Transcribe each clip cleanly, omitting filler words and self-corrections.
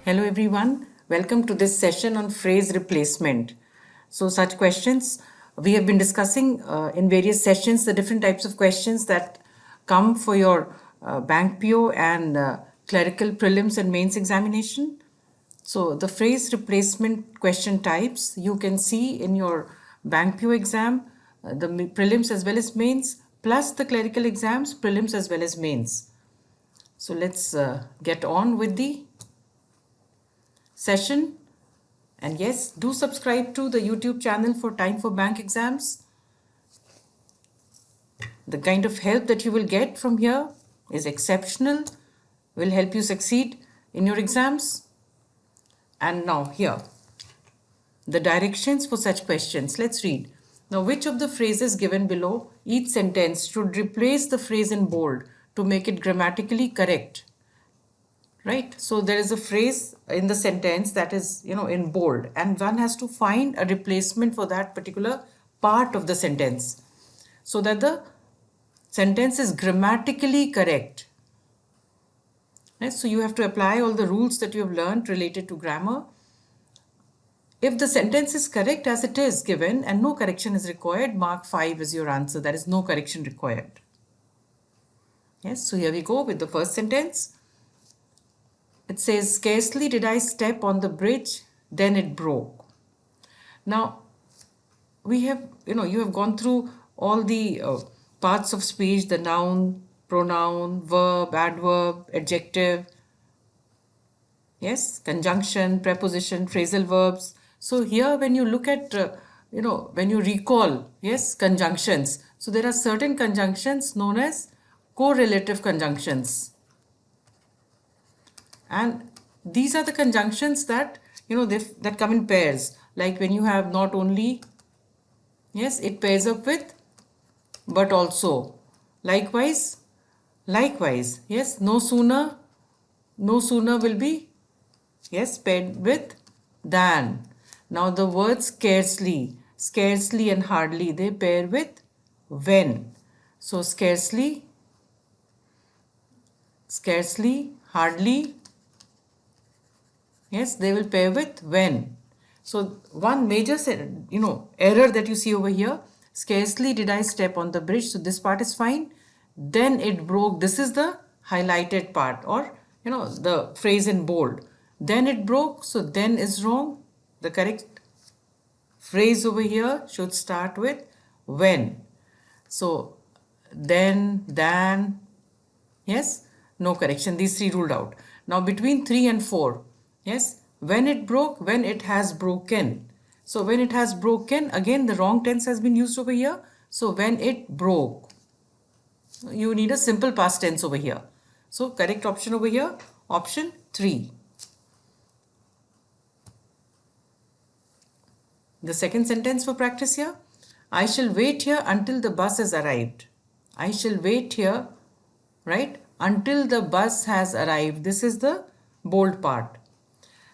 Hello everyone, welcome to this session on phrase replacement. So such questions, we have been discussing in various sessions the different types of questions that come for your bank PO and clerical prelims and mains examination. So the phrase replacement question types you can see in your bank PO exam, the prelims as well as mains, plus the clerical exams, prelims as well as mains. So let's get on with the session. And yes, do subscribe to the YouTube channel for Time for Bank Exams. The kind of help that you will get from here is exceptional, will help you succeed in your exams. And now here, the directions for such questions. Let's read. Now, which of the phrases given below each sentence should replace the phrase in bold to make it grammatically correct? Right? So there is a phrase in the sentence that is, in bold, and one has to find a replacement for that particular part of the sentence so that the sentence is grammatically correct. Right? So you have to apply all the rules that you have learned related to grammar. If the sentence is correct as it is given and no correction is required, mark 5 as your answer. That is no correction required. Yes, so here we go with the first sentence. It says, scarcely did I step on the bridge, then it broke. Now, we have, you have gone through all the parts of speech, the noun, pronoun, verb, adverb, adjective, yes, conjunction, preposition, phrasal verbs. So here when you look at, when you recall, yes, conjunctions. So there are certain conjunctions known as correlative conjunctions. And these are the conjunctions that, that come in pairs. Like when you have not only, yes, it pairs up with, but also. Likewise, yes, no sooner will be, yes, paired with than. Now the word scarcely and hardly, they pair with when. So scarcely, hardly, yes, they will pair with when. So one major, error that you see over here, scarcely did I step on the bridge. So this part is fine. Then it broke. This is the highlighted part, or, the phrase in bold. Then it broke. So then is wrong. The correct phrase over here should start with when. So then, than, yes, no correction. These three ruled out. Now between 3 and 4, yes, when it broke, when it has broken. So when it has broken, again the wrong tense has been used over here. So when it broke, you need a simple past tense over here. So correct option over here, option 3. The second sentence for practice here, I shall wait here until the bus has arrived. I shall wait here, right, until the bus has arrived. This is the bold part.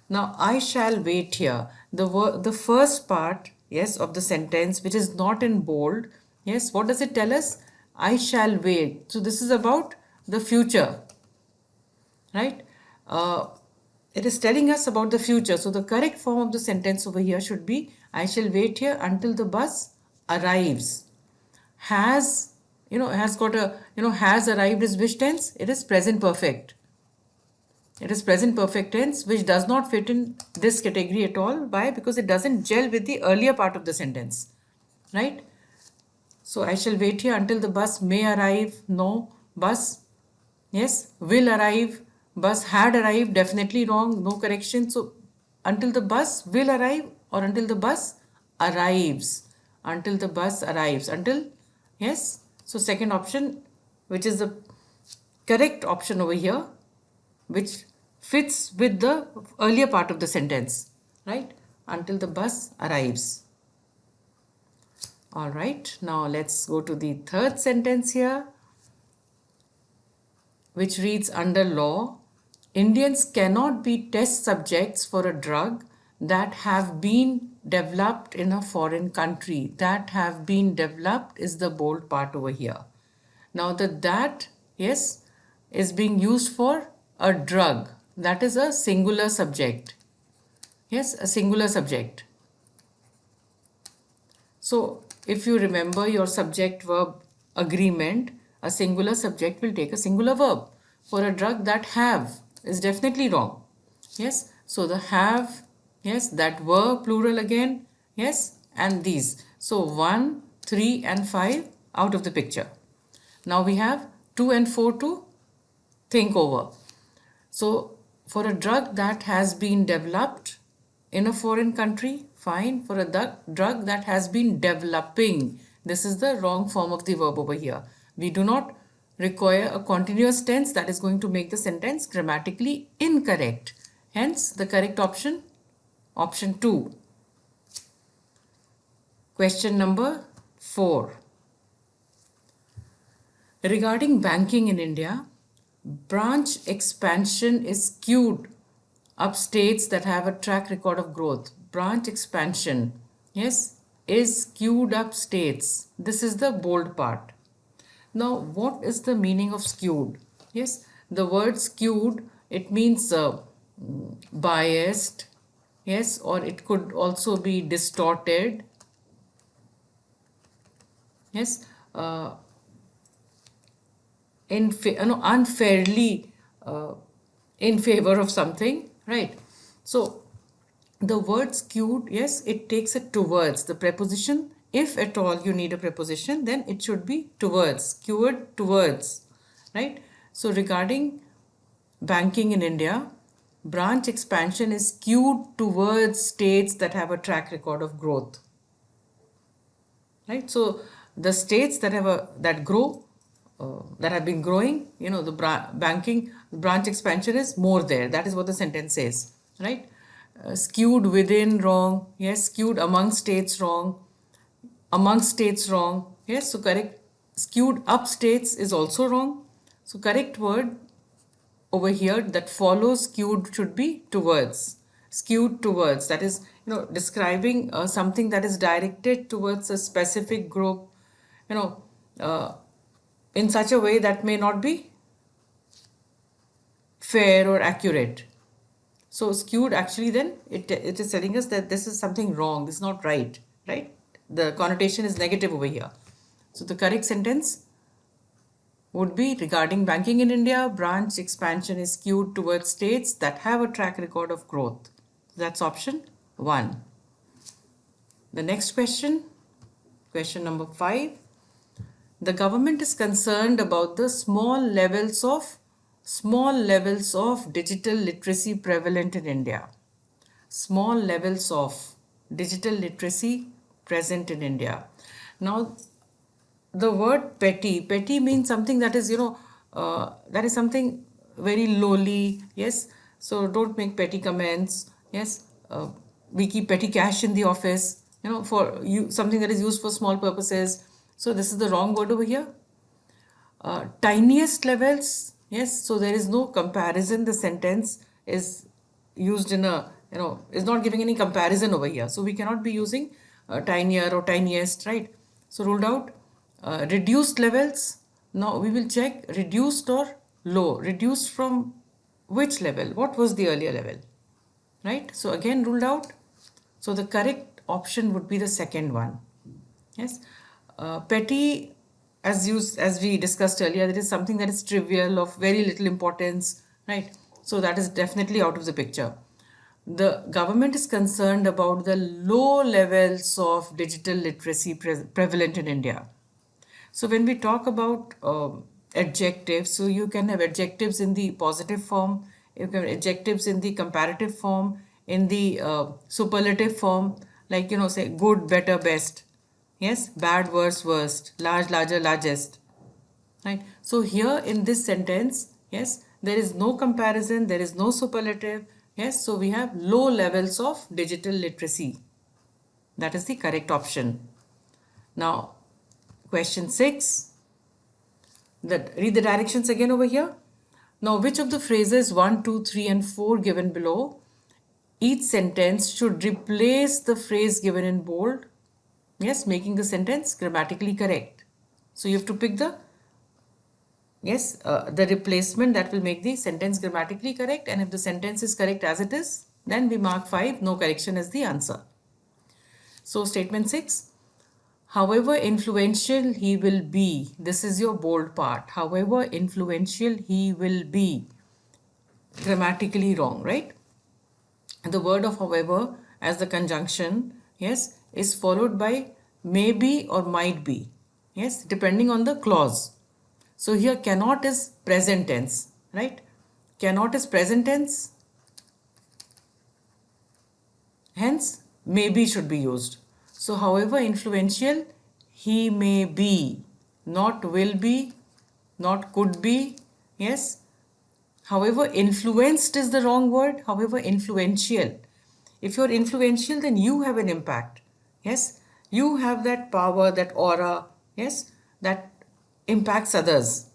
Now, I shall wait here. The first part, yes, of the sentence, which is not in bold, yes, what does it tell us? I shall wait. So this is about the future, right? It is telling us about the future. So the correct form of the sentence over here should be, I shall wait here until the bus arrives. Has, has got a, has arrived is which tense? It is present perfect. It is present perfect tense, which does not fit in this category at all. Why? Because it doesn't gel with the earlier part of the sentence, right? So I shall wait here until the bus may arrive. No. Bus, yes, will arrive. Bus had arrived, definitely wrong, no correction. So until the bus will arrive, or until the bus arrives. Until the bus arrives. Until, yes. So second option, which is the correct option over here, which fits with the earlier part of the sentence, right? Until the bus arrives. All right, now let's go to the third sentence here, which reads, under law, Indians cannot be test subjects for a drug that have been developed in a foreign country. That have been developed is the bold part over here. Now that, yes, is being used for a drug. that is a singular subject. Yes, a singular subject. So if you remember your subject verb agreement, a singular subject will take a singular verb. For a drug, that have is definitely wrong. Yes, so the have, yes, that were plural again, yes, and these. So 1, 3 and 5 out of the picture. Now we have 2 and 4 to think over. So for a drug that has been developed in a foreign country, fine. For a drug that has been developing, this is the wrong form of the verb over here. We do not require a continuous tense, that is going to make the sentence grammatically incorrect. Hence the correct option, option 2. Question number 4. Regarding banking in India, branch expansion is skewed up states that have a track record of growth. Branch expansion, yes, is skewed up states. This is the bold part. Now, what is the meaning of skewed? Yes, the word skewed, it means biased, yes, or it could also be distorted, yes, unfairly in favor of something, right? So the word skewed, yes, it takes it towards. The preposition, if at all you need a preposition, then it should be towards, skewed towards, right? So regarding banking in India, branch expansion is skewed towards states that have a track record of growth, right? So the states that have that have been growing, the banking branch expansion is more there. That is what the sentence says, right? Skewed within, wrong. Yes, skewed among states, wrong. Among states, wrong. Yes, so correct. Skewed up states is also wrong. So correct word over here that follows skewed should be towards. Skewed towards, that is, describing something that is directed towards a specific group, in such a way that may not be fair or accurate. So skewed, actually, then it is telling us that this is something wrong, this is not right, right? The connotation is negative over here. So the correct sentence would be, regarding banking in India, branch expansion is skewed towards states that have a track record of growth. That's option 1. The next question, question number 5. The government is concerned about the small levels of digital literacy prevalent in India. Small levels of digital literacy present in India. Now, the word petty means something that is, that is something very lowly. Yes, so don't make petty comments. Yes, we keep petty cash in the office, for you, something that is used for small purposes. So this is the wrong word over here. Tiniest levels, yes, so there is no comparison. The sentence is used in a, is not giving any comparison over here. So we cannot be using tinier or tiniest, right? So ruled out. Reduced levels, now we will check reduced or low. Reduced from which level? What was the earlier level, right? So again ruled out. So the correct option would be the second one. Yes, petty, as we discussed earlier, that is something that is trivial, of very little importance, right? So that is definitely out of the picture. The government is concerned about the low levels of digital literacy prevalent in India. So when we talk about adjectives, so you can have adjectives in the positive form, you can have adjectives in the comparative form, in the superlative form, like, say good, better, best. Yes, bad, worse, worst, large, larger, largest. Right. So here in this sentence, yes, there is no comparison, there is no superlative. Yes, so we have low levels of digital literacy. That is the correct option. Now, question 6. Read the directions again over here. Now, which of the phrases 1, 2, 3 and 4 given below, each sentence should replace the phrase given in bold? Yes, making the sentence grammatically correct. So you have to pick the yes, the replacement that will make the sentence grammatically correct, and if the sentence is correct as it is, then we mark 5, no correction is the answer. So statement 6, however influential he will be, this is your bold part, however influential he will be, grammatically wrong, right? The word of however as the conjunction, yes, is followed by maybe or might be, yes, depending on the clause. So here cannot is present tense, right? Cannot is present tense, hence maybe should be used. So however influential he may be, not will be, not could be, yes. However influenced is the wrong word, however influential. If you're influential, then you have an impact, yes. You have that power, that aura, yes, that impacts others.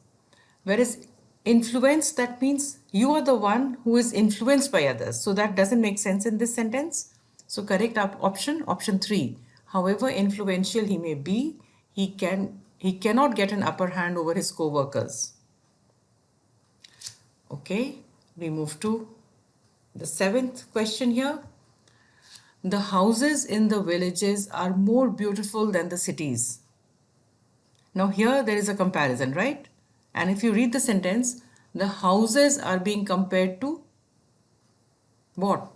Whereas influence, that means you are the one who is influenced by others. So that doesn't make sense in this sentence. So correct option, option 3. However influential he may be, he cannot get an upper hand over his co-workers. Okay, we move to the 7th question here. The houses in the villages are more beautiful than the cities. Now here there is a comparison, right? And if you read the sentence, the houses are being compared to what?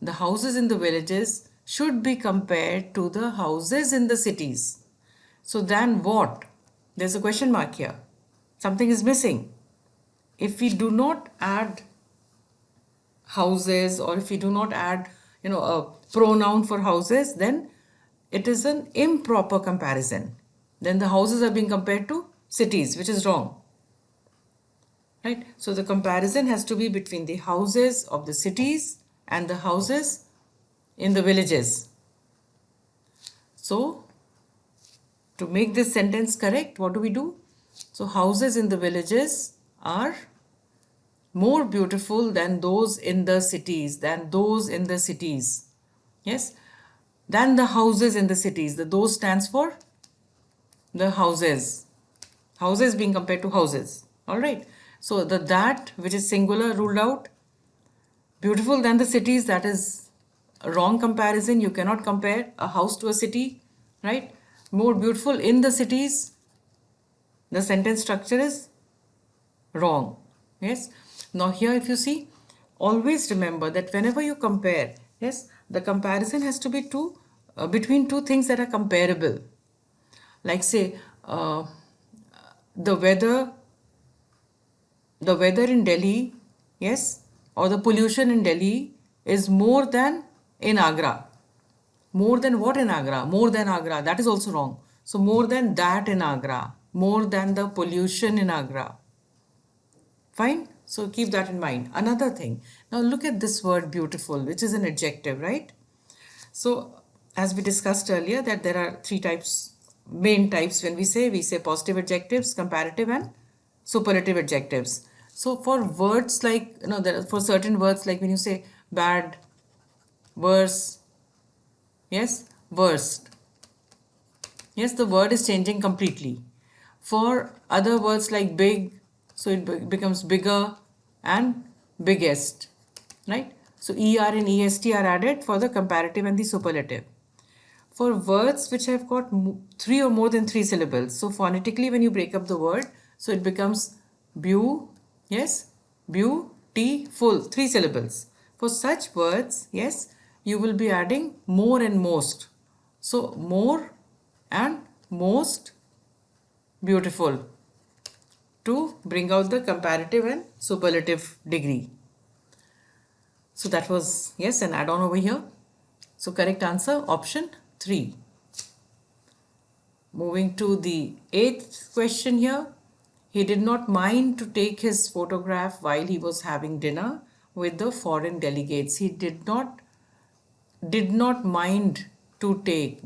The houses in the villages should be compared to the houses in the cities. So then what? There's a question mark here. Something is missing. If we do not add houses, or if we do not add, a pronoun for houses, then it is an improper comparison. Then the houses are being compared to cities, which is wrong. Right? So the comparison has to be between the houses of the cities and the houses in the villages. So to make this sentence correct, what do? So houses in the villages are more beautiful than those in the cities, yes, than the houses in the cities. The those stands for the houses being compared to houses. All right, so the that, which is singular, ruled out. Beautiful than the cities, that is a wrong comparison. You cannot compare a house to a city, right? More beautiful in the cities, the sentence structure is wrong. Yes, now here if you see, always remember that whenever you compare, yes, the comparison has to be between two things that are comparable. Like say the weather in Delhi, yes, or the pollution in Delhi is more than in Agra. More than what in Agra? More than Agra, that is also wrong. So more than that in Agra, more than the pollution in Agra. Fine? So keep that in mind. Another thing, now look at this word beautiful, which is an adjective, right? So as we discussed earlier, that there are three types, main types when we say positive adjectives, comparative and superlative adjectives. So for words like, for certain words like when you say bad, worse, yes, worst, yes, the word is changing completely. For other words like big, so it becomes bigger and biggest, right? So ER and EST are added for the comparative and the superlative. For words which have got 3 or more than 3 syllables, so phonetically when you break up the word, so it becomes yes, beautiful, 3 syllables. For such words, yes, you will be adding more and most. So more and most beautiful to bring out the comparative and superlative degree. So that was, yes, an add-on over here. So correct answer, option 3. Moving to the 8th question here. He did not mind to take his photograph while he was having dinner with the foreign delegates. He did not mind to take,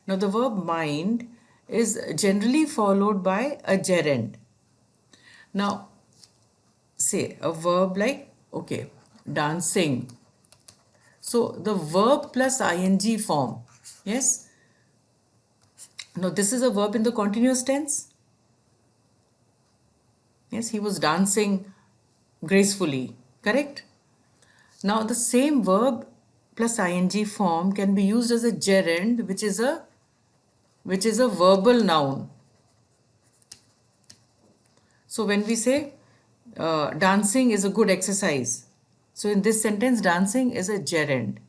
Now the verb mind is generally followed by a gerund. Now say a verb like, okay, dancing. So the verb plus ing form, yes. Now this is a verb in the continuous tense. Yes, he was dancing gracefully. Correct? Now the same verb plus ing form can be used as a gerund, which is a verbal noun. So when we say dancing is a good exercise, so in this sentence dancing is a gerund.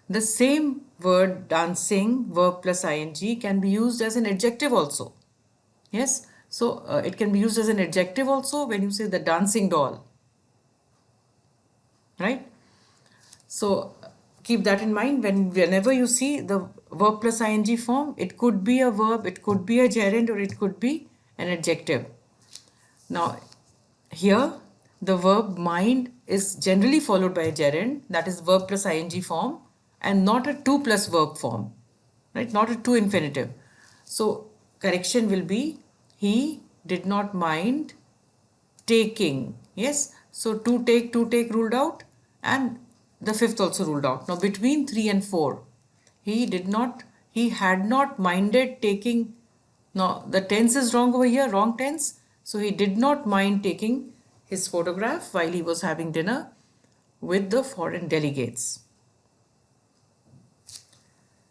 The same word dancing, verb plus ing, can be used as an adjective also. Yes, so it can be used as an adjective also when you say the dancing doll, right? So keep that in mind whenever you see the verb plus ing form, it could be a verb, it could be a gerund, or it could be an adjective. Now here the verb mind is generally followed by a gerund, that is verb plus ing form, and not a to plus verb form, right? Not a to infinitive. So correction will be he did not mind taking. Yes, so to take ruled out, and the fifth also ruled out. Now between 3 and 4, he had not minded taking. Now the tense is wrong over here, wrong tense. So he did not mind taking his photograph while he was having dinner with the foreign delegates.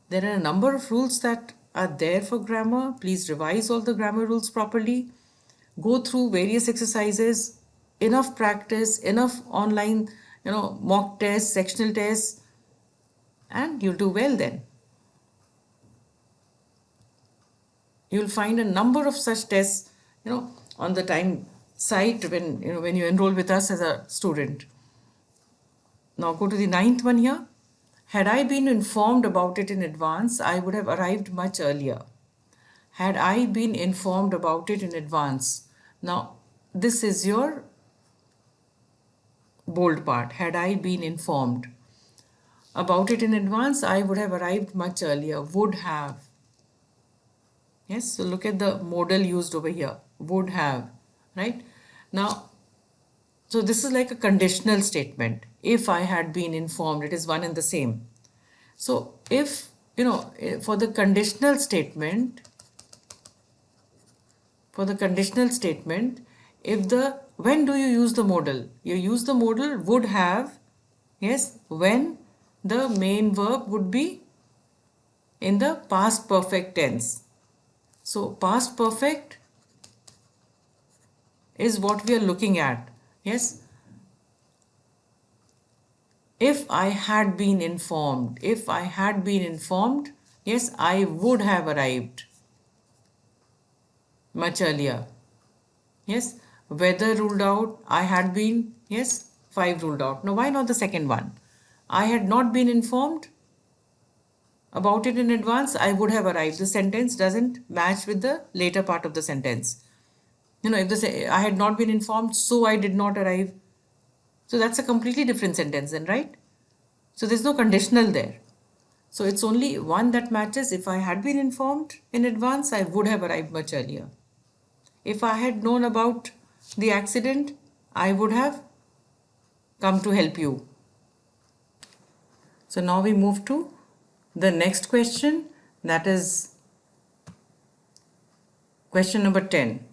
There are a number of rules that are there for grammar. Please revise all the grammar rules properly. Go through various exercises, enough practice, enough online, mock tests, sectional tests, and you'll do well then. You'll find a number of such tests, on the time site when you enroll with us as a student. Now go to the 9th one here. Had I been informed about it in advance, I would have arrived much earlier. Had I been informed about it in advance. Now, this is your bold part. Had I been informed about it in advance, I would have arrived much earlier. Would have. Yes, so look at the modal used over here. Would have, right? Now, so this is like a conditional statement. If I had been informed, it is one and the same. So if, for the conditional statement, when do you use the modal? You use the modal would have, yes, when the main verb would be in the past perfect tense. So past perfect is what we are looking at. Yes. If I had been informed, yes, I would have arrived much earlier. Yes. Whether ruled out, I had been, yes, 5 ruled out. Now why not the second one? I had not been informed about it in advance, I would have arrived. The sentence doesn't match with the later part of the sentence. If they say I had not been informed, so I did not arrive. So that's a completely different sentence then, right? So there's no conditional there. So it's only one that matches. If I had been informed in advance, I would have arrived much earlier. If I had known about the accident, I would have come to help you. So now we move to the next question, that is question number 10.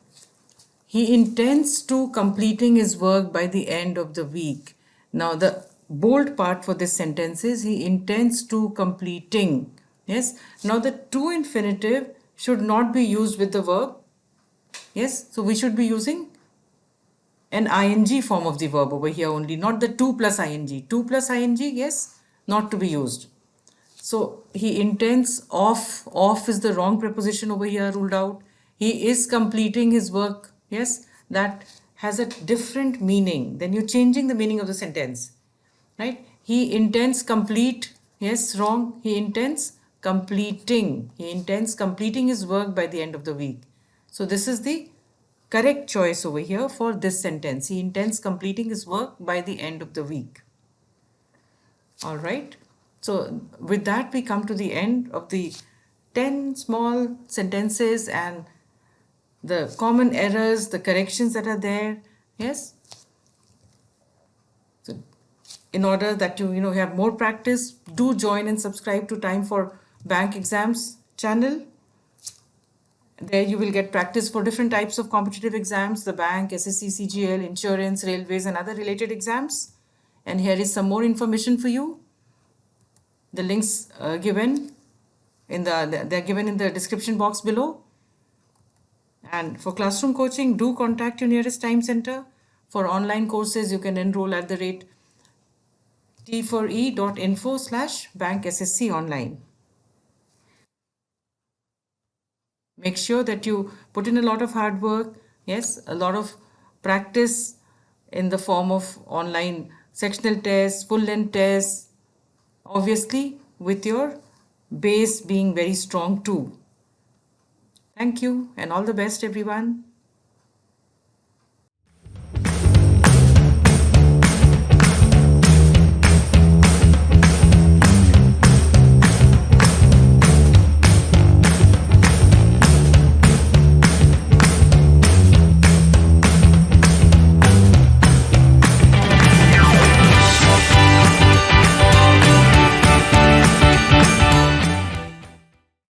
He intends to completing his work by the end of the week. Now the bold part for this sentence is he intends to completing. Yes. Now the to infinitive should not be used with the verb. Yes. So we should be using an ing form of the verb over here only, not the to plus ing. To plus ing, yes, not to be used. So he intends off is the wrong preposition over here, ruled out. He is completing his work. Yes, that has a different meaning. Then you're changing the meaning of the sentence, right? He intends complete. Yes, wrong. He intends completing. He intends completing his work by the end of the week. So this is the correct choice over here for this sentence. He intends completing his work by the end of the week. All right. So with that, we come to the end of the 10 small sentences and the common errors, the corrections that are there. Yes. So in order that you have more practice, do join and subscribe to Time for Bank Exams channel. There you will get practice for different types of competitive exams, the bank, SSC, CGL, insurance, railways, and other related exams. And here is some more information for you. The links given in they're given in the description box below. And for classroom coaching, do contact your nearest time center. For online courses, you can enroll at the rate t4e.info/bankssconline. Make sure that you put in a lot of hard work, yes, a lot of practice in the form of online sectional tests, full length tests, obviously with your base being very strong too. Thank you and all the best, everyone.